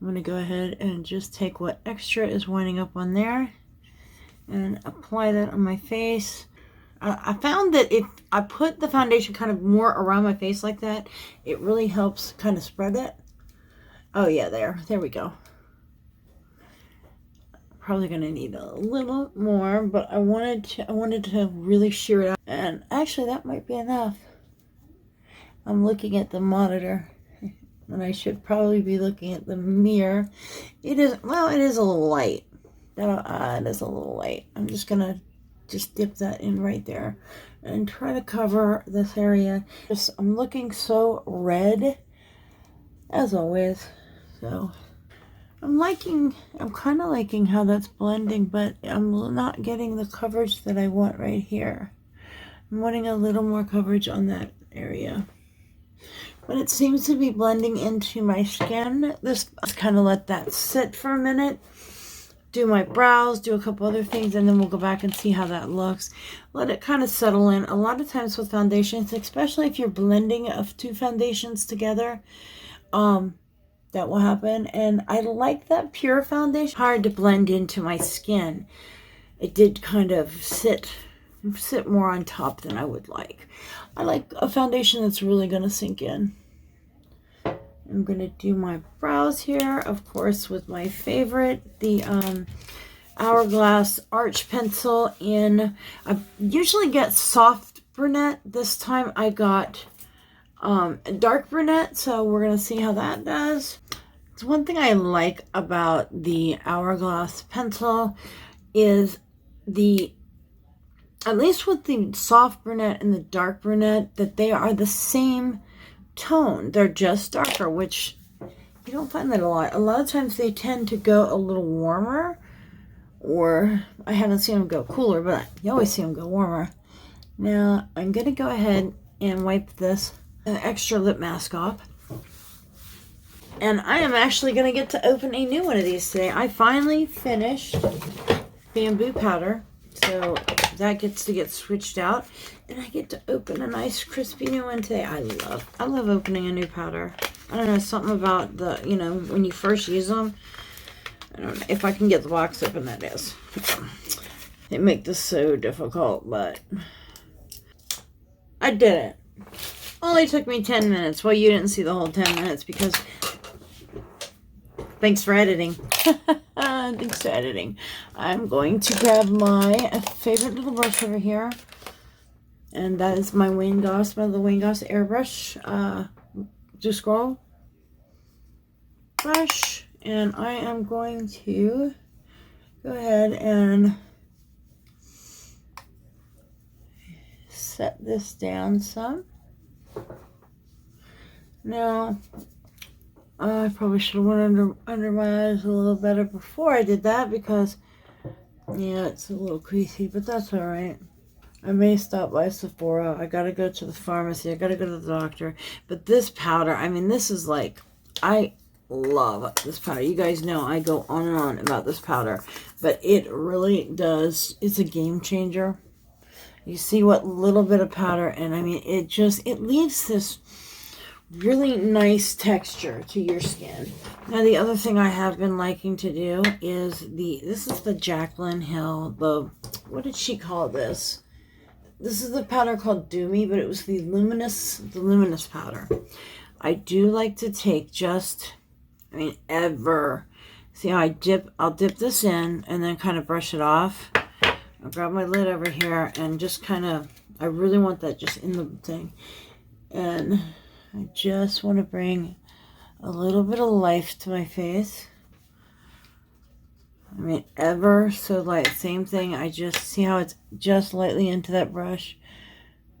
I'm going to go ahead and just take what extra is winding up on there and apply that on my face. I found that if I put the foundation kind of more around my face like that, it really helps kind of spread it. Oh yeah, there we go. Probably gonna need a little more, but I wanted to really shear it out. And actually that might be enough. I'm looking at the monitor and I should probably be looking at the mirror. It is, well, it is a little light. It is a little light. I'm just gonna dip that in right there and try to cover this area. I'm looking so red as always. So I'm kind of liking how that's blending, but I'm not getting the coverage that I want right here. I'm wanting a little more coverage on that area. But it seems to be blending into my skin. Let's kind of let that sit for a minute. Do my brows, do a couple other things, and then we'll go back and see how that looks. Let it kind of settle in. A lot of times with foundations, especially if you're blending of two foundations together, that will happen. And I like that pure foundation. Hard to blend into my skin. It did kind of sit more on top than I would like. I like a foundation that's really going to sink in. I'm going to do my brows here, of course, with my favorite, the Hourglass Arch Pencil in, I usually get soft brunette. This time I got dark brunette, so we're going to see how that does. It's one thing I like about the Hourglass pencil is at least with the soft brunette and the dark brunette, that they are the same tone. They're just darker, which you don't find that a lot. A lot of times they tend to go a little warmer, or I haven't seen them go cooler, but you always see them go warmer. Now I'm going to go ahead and wipe this extra lip mask off. And I am actually going to get to open a new one of these today. I finally finished Bamboo Powder, so that gets to get switched out, and I get to open a nice crispy new one today. I love opening a new powder. I don't know, something about the, when you first use them. I don't know if I can get the box open, that is. They make this so difficult, but I did it. Only took me 10 minutes. Well, you didn't see the whole 10 minutes because thanks for editing. Thanks for editing. I'm going to grab my favorite little brush over here. And that is my Wayne Goss, the Wayne Goss airbrush. Do scroll brush. And I am going to go ahead and set this down some. Now, I probably should have went under my eyes a little better before I did that because, yeah, it's a little creasy, but that's all right. I may stop by Sephora. I gotta go to the pharmacy. I gotta go to the doctor. But this powder, I mean, this is like, I love this powder. You guys know I go on and on about this powder, but it really does. It's a game changer. You see what little bit of powder, and I mean, it leaves this really nice texture to your skin. Now, the other thing I have been liking to do is this is the Jaclyn Hill, what did she call this? This is the powder called Do Me, but it was the luminous powder. I do like to take see how I'll dip this in and then kind of brush it off. I'll grab my lid over here and just I really want that just in the thing. And I just want to bring a little bit of life to my face. I mean, ever so light. Same thing. I just see how it's just lightly into that brush.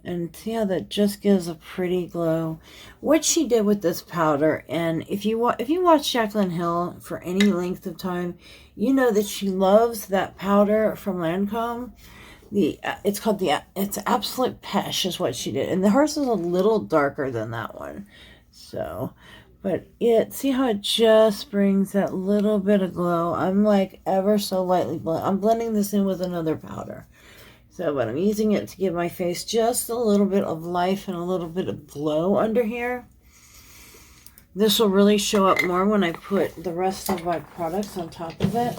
And see how that just gives a pretty glow. What she did with this powder, and if you watch Jaclyn Hill for any length of time, you know that she loves that powder from Lancome. It's Absolute Pesh is what she did, and hers is a little darker than that one. So, but see how it just brings that little bit of glow. I'm like ever so lightly I'm blending this in with another powder. So, but I'm using it to give my face just a little bit of life and a little bit of glow under here. This will really show up more when I put the rest of my products on top of it.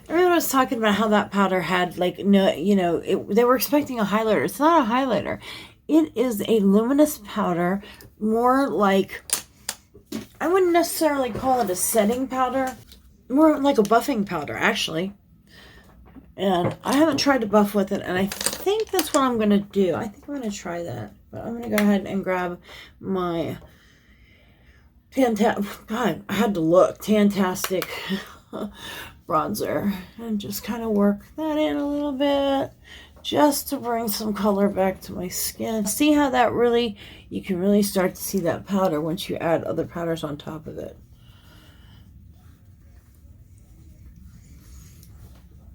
Everyone was talking about how that powder had, like, no, you know, they were expecting a highlighter. It's not a highlighter. It is a luminous powder, more like, I wouldn't necessarily call it a setting powder, more like a buffing powder, actually. And I haven't tried to buff with it, and I think that's what I'm going to do. I think I'm going to try that. But I'm going to go ahead and grab my God, I had to look. Fantastic bronzer. And just kind of work that in a little bit, just to bring some color back to my skin. See how that really, you can really start to see that powder once you add other powders on top of it.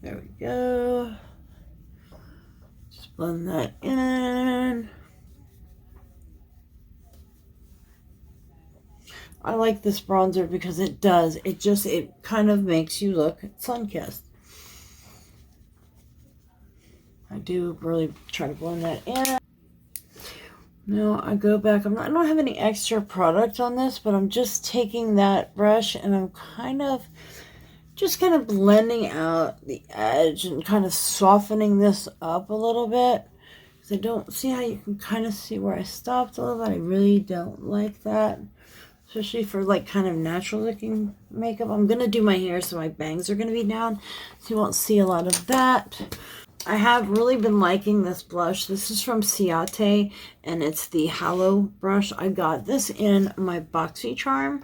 There we go. Just blend that in. I like this bronzer because it kind of makes you look sun-kissed. I do really try to blend that in. Now I go back. I don't have any extra product on this, but I'm just taking that brush and I'm kind of blending out the edge and kind of softening this up a little bit. Because I don't see how you can kind of see where I stopped a little bit. I really don't like that. Especially for like kind of natural looking makeup. I'm going to do my hair so my bangs are going to be down. So you won't see a lot of that. I have really been liking this blush. This is from Ciate and it's the Halo brush. I got this in my BoxyCharm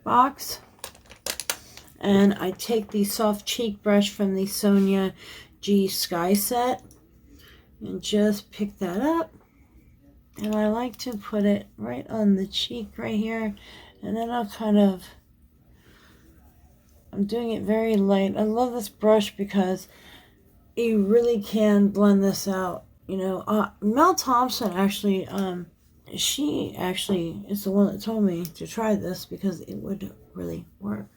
box. And I take the soft cheek brush from the Sonia G Sky set and just pick that up. And I like to put it right on the cheek right here. And then I'll I'm doing it very light. I love this brush because you really can blend this out. You know, Mel Thompson actually, she actually is the one that told me to try this because it would really work.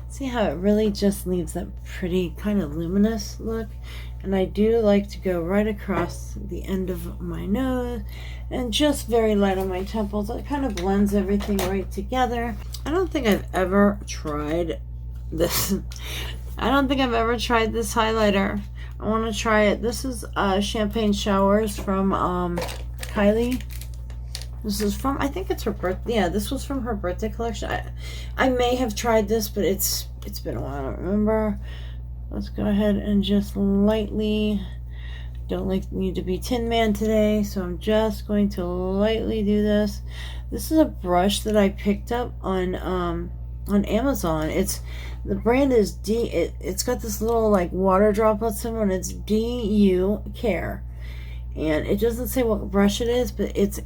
See how it really just leaves that pretty kind of luminous look. And I do like to go right across the end of my nose and just very light on my temples. It kind of blends everything right together. I don't think I've ever tried this. I don't think I've ever tried this highlighter. I want to try it. This is Champagne Showers from Kylie. This is from, I think it's her birthday. Yeah, this was from her birthday collection. I may have tried this, but it's been a while. I don't remember. Let's go ahead and just lightly, don't need to be Tin Man today, so I'm just going to lightly do this. This is a brush that I picked up on Amazon. The brand is it's got this little like water droplets in it, and it's DU Care. And it doesn't say what brush it is, but it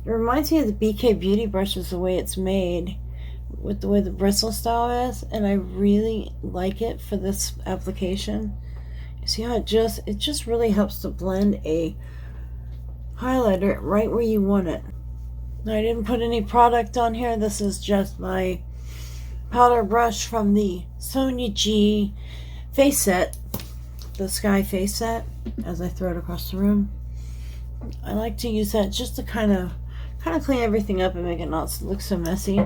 reminds me of the BK Beauty brushes, the way it's made, with the way the bristle style is, and I really like it for this application. You see how it just really helps to blend a highlighter right where you want it. Now, I didn't put any product on here. This is just my powder brush from the Sonia G face set, the Sky face set, as I throw it across the room. I like to use that just to kind of clean everything up and make it not look so messy.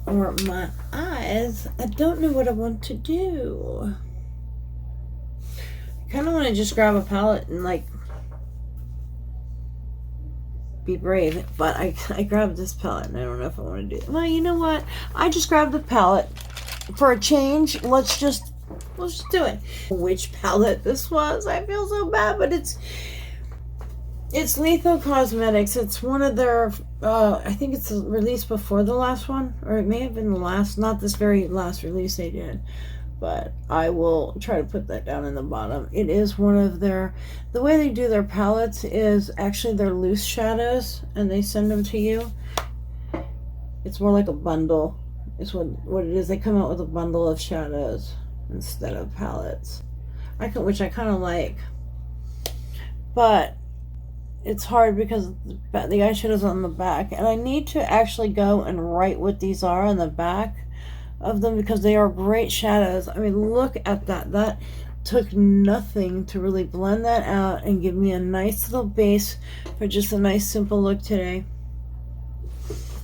Or my eyes, I don't know what I want to do. I kind of want to just grab a palette and like be brave, but I grabbed this palette and I don't know if I want to do it. Well, you know what? I just grabbed the palette for a change. Let's just do it. Which palette this was? I feel so bad, but it's Lethal Cosmetics. It's one of their, I think it's released before the last one, or it may have been the last, not this very last release they did, but I will try to put that down in the bottom. It is one of their, the way they do their palettes is actually they're loose shadows, and they send them to you. It's more like a bundle, is what it is. They come out with a bundle of shadows instead of palettes, which I kind of like, but it's hard because the eyeshadow's on the back, and I need to actually go and write what these are on the back of them because they are great shadows. I mean, look at that. That took nothing to really blend that out and give me a nice little base for just a nice simple look today.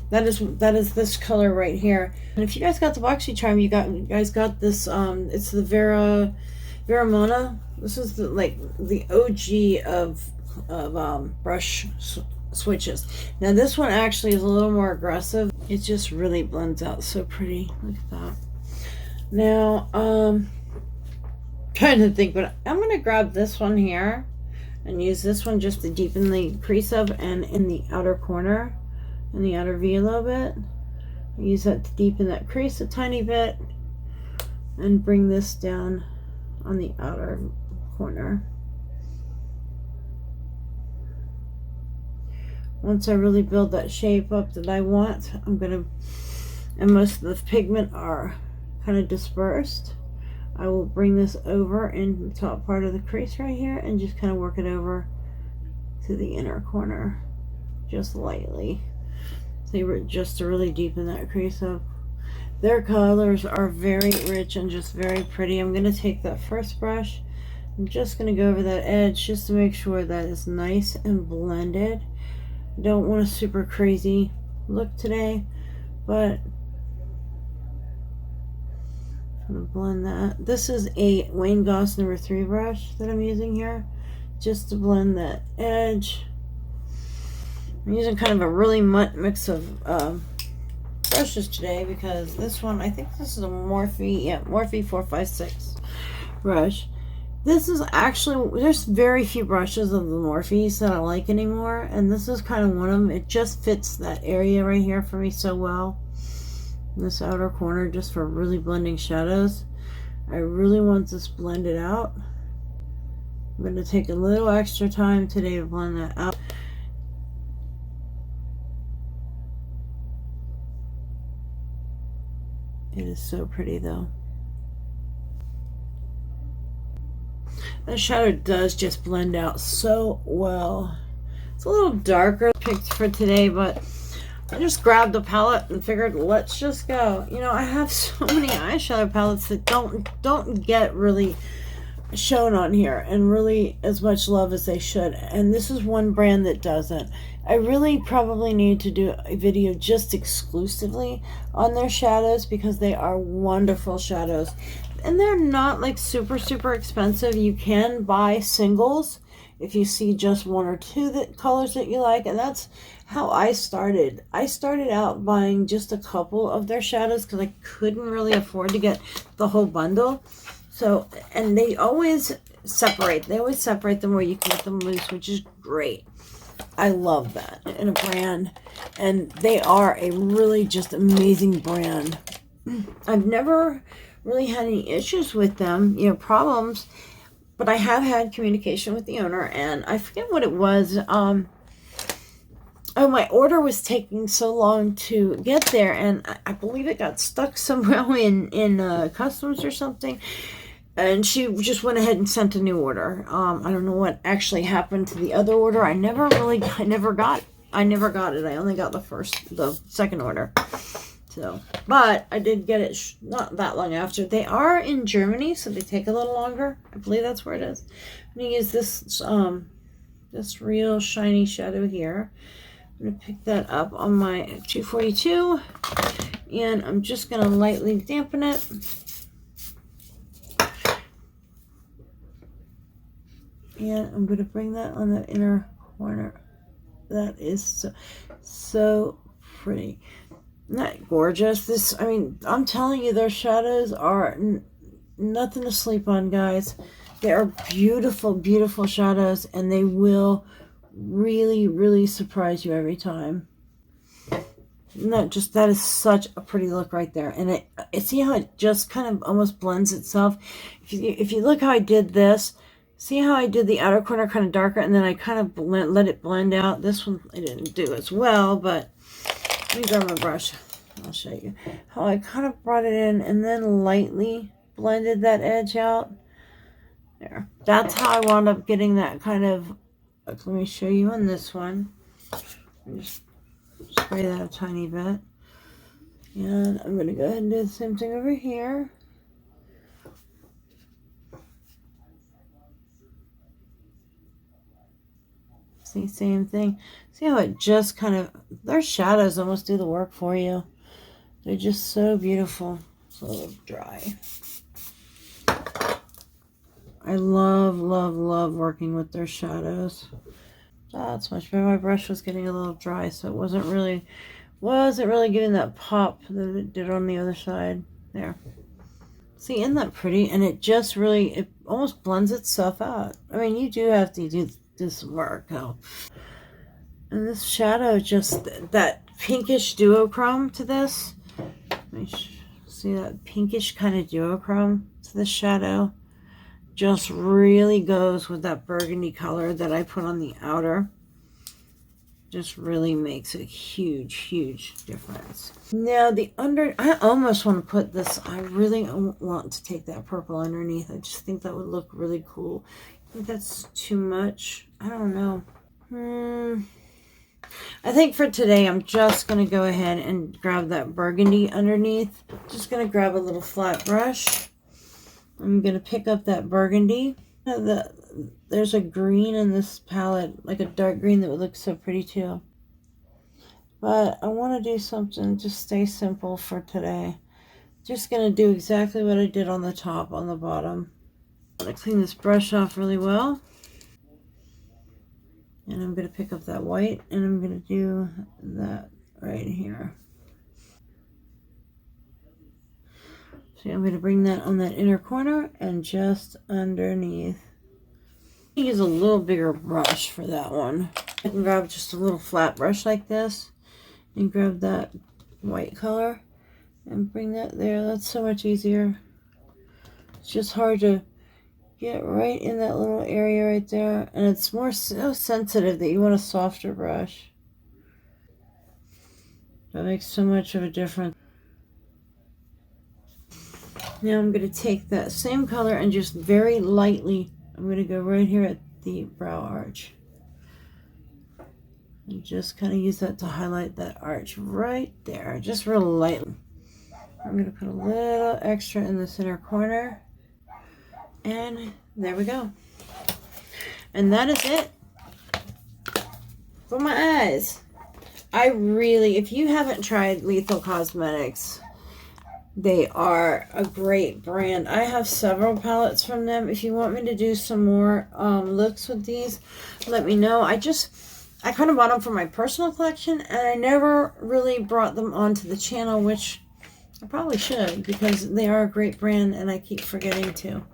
That is this color right here. And if you guys got the boxy charm, you guys got this. It's the Veramona. This is the OG of brush switches. Now this one actually is a little more aggressive. It just really blends out so pretty. Look at that. Now trying to think, but I'm gonna grab this one here and use this one just to deepen the crease of and in the outer corner, in the outer V a little bit. Use that to deepen that crease a tiny bit and bring this down on the outer corner. Once I really build that shape up that I want, and most of the pigment are kind of dispersed, I will bring this over in the top part of the crease right here and just kind of work it over to the inner corner just lightly. Just to really deepen that crease up. Their colors are very rich and just very pretty. I'm going to take that first brush. I'm just going to go over that edge just to make sure that it's nice and blended. I don't want a super crazy look today, but I'm going to blend that. This is a Wayne Goss number 3 brush that I'm using here just to blend that edge. I'm using kind of a really mix of brushes today because this one, I think this is a Morphe 456 brush. This is actually, there's very few brushes of the Morphes that I like anymore, and this is kind of one of them. It just fits that area right here for me so well. This outer corner, just for really blending shadows. I really want this blended out. I'm going to take a little extra time today to blend that out. It is so pretty though. That shadow does just blend out so well. It's a little darker picked for today, but I just grabbed a palette and figured let's just go. You know, I have so many eyeshadow palettes that don't get really shown on here and really as much love as they should, and this is one brand that doesn't. I really probably need to do a video just exclusively on their shadows because they are wonderful shadows, and they're not like super expensive. You can buy singles if you see just one or two colors that you like, and that's how I started. I started out buying just a couple of their shadows because I couldn't really afford to get the whole bundle. So, and they always separate. They always separate them where you can get them loose, which is great. I love that in a brand, and they are a really just amazing brand. I've never really had any issues with them, you know, problems, but I have had communication with the owner, and I forget what it was. Oh, my order was taking so long to get there, and I believe it got stuck somehow in customs or something. And she just went ahead and sent a new order. I don't know what actually happened to the other order. I never got it. I only got the second order. So, but I did get it not that long after. They are in Germany, so they take a little longer. I believe that's where it is. I'm gonna use this real shiny shadow here. I'm gonna pick that up on my 242, and I'm just gonna lightly dampen it. And I'm going to bring that on the inner corner. That is so pretty. Isn't that gorgeous? I mean, I'm telling you, their shadows are nothing to sleep on, guys. They are beautiful, beautiful shadows, and they will really surprise you every time. That is such a pretty look right there. And it see how it just kind of almost blends itself. If you look how I did this, see how I did the outer corner kind of darker, and then I kind of let it blend out. This one I didn't do as well, but let me grab my brush. I'll show you how I kind of brought it in and then lightly blended that edge out. There. That's how I wound up getting that kind of, let me show you on this one. Just spray that a tiny bit. And I'm going to go ahead and do the same thing over here. See, same thing. See how it just kind of, their shadows almost do the work for you. They're just so beautiful. It's a little dry. I love, love, love working with their shadows. That's much better. My brush was getting a little dry, so it wasn't really getting that pop that it did on the other side. There. See, isn't that pretty? And it just really, it almost blends itself out. I mean, you do have to do some work, though. And this shadow, just that pinkish duochrome to this. Let me see that pinkish kind of duochrome to the shadow. Just really goes with that burgundy color that I put on the outer. Just really makes a huge, huge difference. Now the under, I almost want to put this, I really want to take that purple underneath. I just think that would look really cool. I think that's too much. I don't know. I think for today, I'm just going to go ahead and grab that burgundy underneath. Just going to grab a little flat brush. I'm going to pick up that burgundy. There's a green in this palette, like a dark green that would look so pretty too. But I want to do something, just stay simple for today. Just going to do exactly what I did on the top, on the bottom. I'm going to clean this brush off really well. And I'm going to pick up that white and I'm going to do that right here. So I'm going to bring that on that inner corner and just underneath. Use a little bigger brush for that one. I can grab just a little flat brush like this and grab that white color and bring that there. That's so much easier. It's just hard to get right in that little area right there, and it's more so sensitive that you want a softer brush. That makes so much of a difference. Now I'm going to take that same color and just very lightly, I'm going to go right here at the brow arch. And just kind of use that to highlight that arch right there, just real lightly. I'm going to put a little extra in the center corner. And there we go. And that is it for my eyes. I really, if you haven't tried Lethal Cosmetics, they are a great brand. I have several palettes from them. If you want me to do some more looks with these, let me know. I kind of bought them for my personal collection, and I never really brought them onto the channel, which I probably should, because they are a great brand, and I keep forgetting to.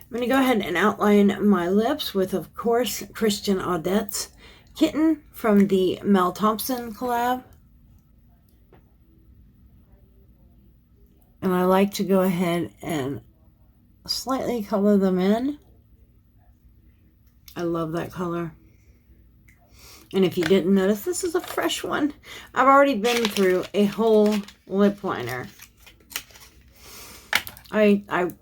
I'm going to go ahead and outline my lips with, of course, Christian Audette's Kitten from the Mel Thompson collab. And I like to go ahead and slightly color them in. I love that color. And if you didn't notice, this is a fresh one. I've already been through a whole lip liner. I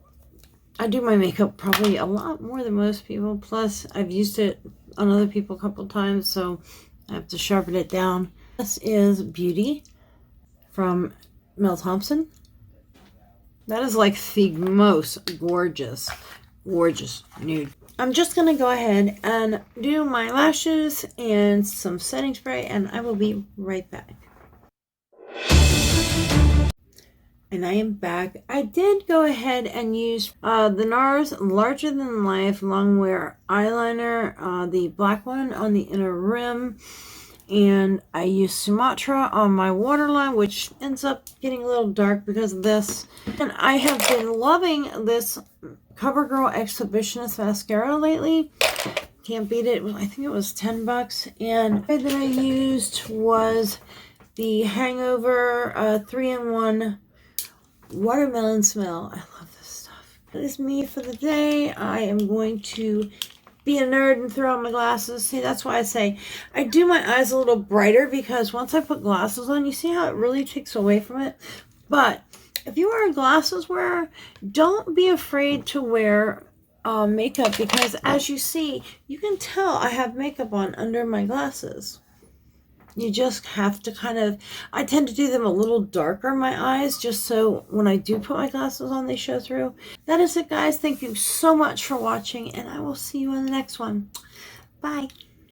do my makeup probably a lot more than most people. Plus, I've used it on other people a couple times, so I have to sharpen it down. This is Beauty from Mel Thompson. That is like the most gorgeous, gorgeous nude. I'm just going to go ahead and do my lashes and some setting spray, and I will be right back. And I am back. I did go ahead and use the NARS Larger Than Life Longwear Eyeliner, the black one on the inner rim. And I used Sumatra on my waterline, which ends up getting a little dark because of this. And I have been loving this CoverGirl Exhibitionist mascara lately. Can't beat it. I think it was 10 bucks. And the that I used was the Hangover 3-in-1 Watermelon Smell. I love this stuff. That is me for the day. I am going to be a nerd and throw on my glasses. See, that's why I say I do my eyes a little brighter, because once I put glasses on, you see how it really takes away from it. But if you are a glasses wearer, don't be afraid to wear makeup, because as you see, you can tell I have makeup on under my glasses. You just have to kind of, I tend to do them a little darker, my eyes, just so when I do put my glasses on, they show through. That is it, guys. Thank you so much for watching, and I will see you in the next one. Bye.